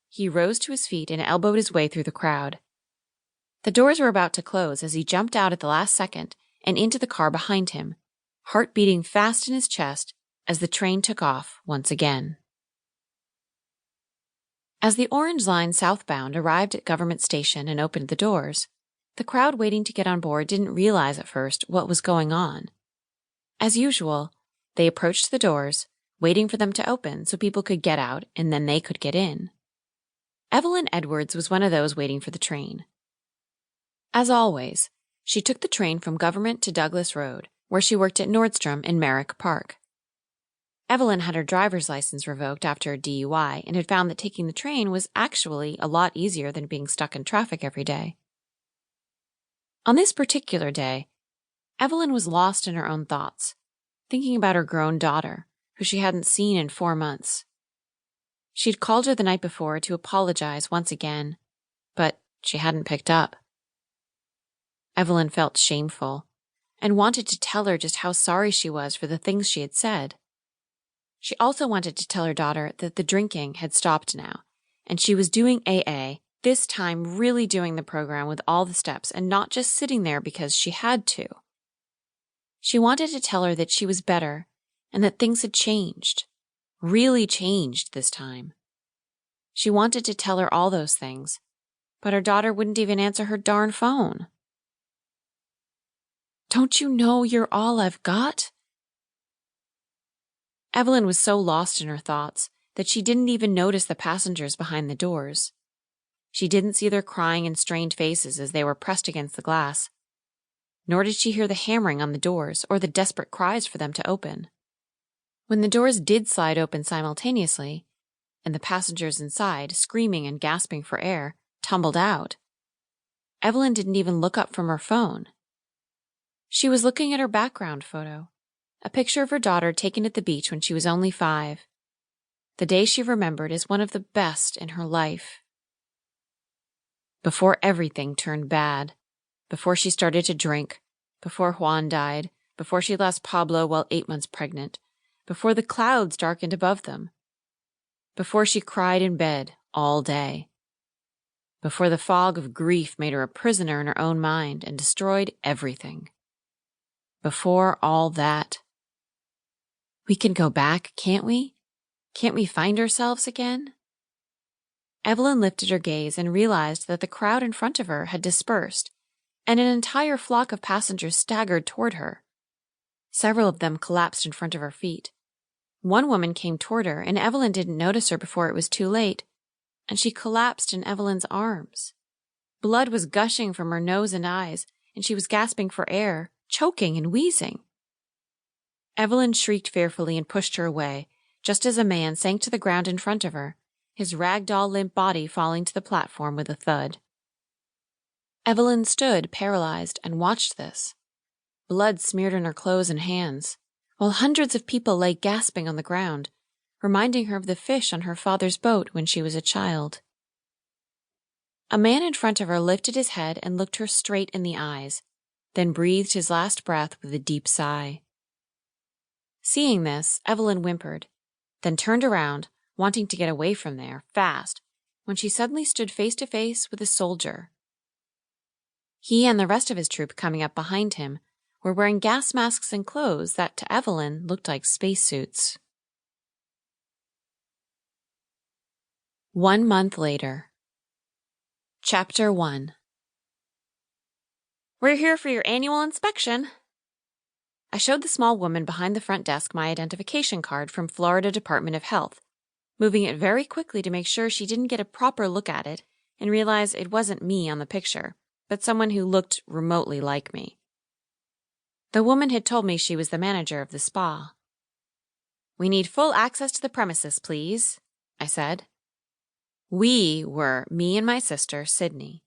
He rose to his feet and elbowed his way through the crowd. The doors were about to close as he jumped out at the last second and into the car behind him, heart beating fast in his chest as the train took off once again. As the Orange Line southbound arrived at Government Station and opened the doors, the crowd waiting to get on board didn't realize at first what was going on. As usual, they approached the doors, waiting for them to open so people could get out and then they could get in. Evelyn Edwards was one of those waiting for the train. As always, she took the train from Government to Douglas Road, where she worked at Nordstrom in Merrick Park. Evelyn had her driver's license revoked after a DUI and had found that taking the train was actually a lot easier than being stuck in traffic every day. On this particular day, Evelyn was lost in her own thoughts, thinking about her grown daughter, who she hadn't seen in 4 months. She'd called her the night before to apologize once again, but she hadn't picked up. Evelyn felt shameful and wanted to tell her just how sorry she was for the things she had said. She also wanted to tell her daughter that the drinking had stopped now, and she was doing AA, this time really doing the program with all the steps and not just sitting there because she had to. She wanted to tell her that she was better and that things had changed, really changed this time. She wanted to tell her all those things, but her daughter wouldn't even answer her darn phone. "Don't you know you're all I've got?" Evelyn was so lost in her thoughts that she didn't even notice the passengers behind the doors. She didn't see their crying and strained faces as they were pressed against the glass, nor did she hear the hammering on the doors or the desperate cries for them to open. When the doors did slide open simultaneously, and the passengers inside, screaming and gasping for air, tumbled out, Evelyn didn't even look up from her phone. She was looking at her background photo, a picture of her daughter taken at the beach when she was only 5. The day she remembered as one of the best in her life. Before everything turned bad, before she started to drink, before Juan died, before she lost Pablo while 8 months pregnant, before the clouds darkened above them, before she cried in bed all day, before the fog of grief made her a prisoner in her own mind and destroyed everything. Before all that. We can go back, can't we? Can't we find ourselves again? Evelyn lifted her gaze and realized that the crowd in front of her had dispersed, and an entire flock of passengers staggered toward her. Several of them collapsed in front of her feet. One woman came toward her, and Evelyn didn't notice her before it was too late, and she collapsed in Evelyn's arms. Blood was gushing from her nose and eyes, and she was gasping for air, choking and wheezing. Evelyn shrieked fearfully and pushed her away, just as a man sank to the ground in front of her, his ragdoll limp body falling to the platform with a thud. Evelyn stood paralyzed and watched this. Blood smeared on her clothes and hands, while hundreds of people lay gasping on the ground, reminding her of the fish on her father's boat when she was a child. A man in front of her lifted his head and looked her straight in the eyes, then breathed his last breath with a deep sigh. Seeing this, Evelyn whimpered, then turned around, wanting to get away from there, fast, when she suddenly stood face to face with a soldier. He and the rest of his troop coming up behind him were wearing gas masks and clothes that to Evelyn looked like spacesuits. 1 month later. Chapter 1. We're here for your annual inspection. I showed the small woman behind the front desk my identification card from Florida Department of Health, moving it very quickly to make sure she didn't get a proper look at it and realize it wasn't me on the picture, but someone who looked remotely like me. The woman had told me she was the manager of the spa. "We need full access to the premises, please," I said. We were me and my sister, Sydney.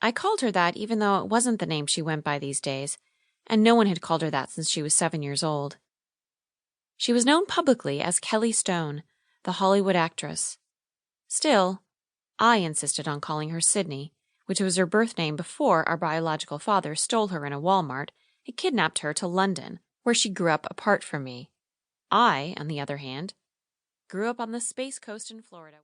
I called her that even though it wasn't the name she went by these days, and no one had called her that since she was 7 years old. She was known publicly as Kelly Stone, the Hollywood actress. Still, I insisted on calling her Sydney, which was her birth name before our biological father stole her in a Walmart and kidnapped her to London, where she grew up apart from me. I, on the other hand, grew up on the Space Coast in Florida.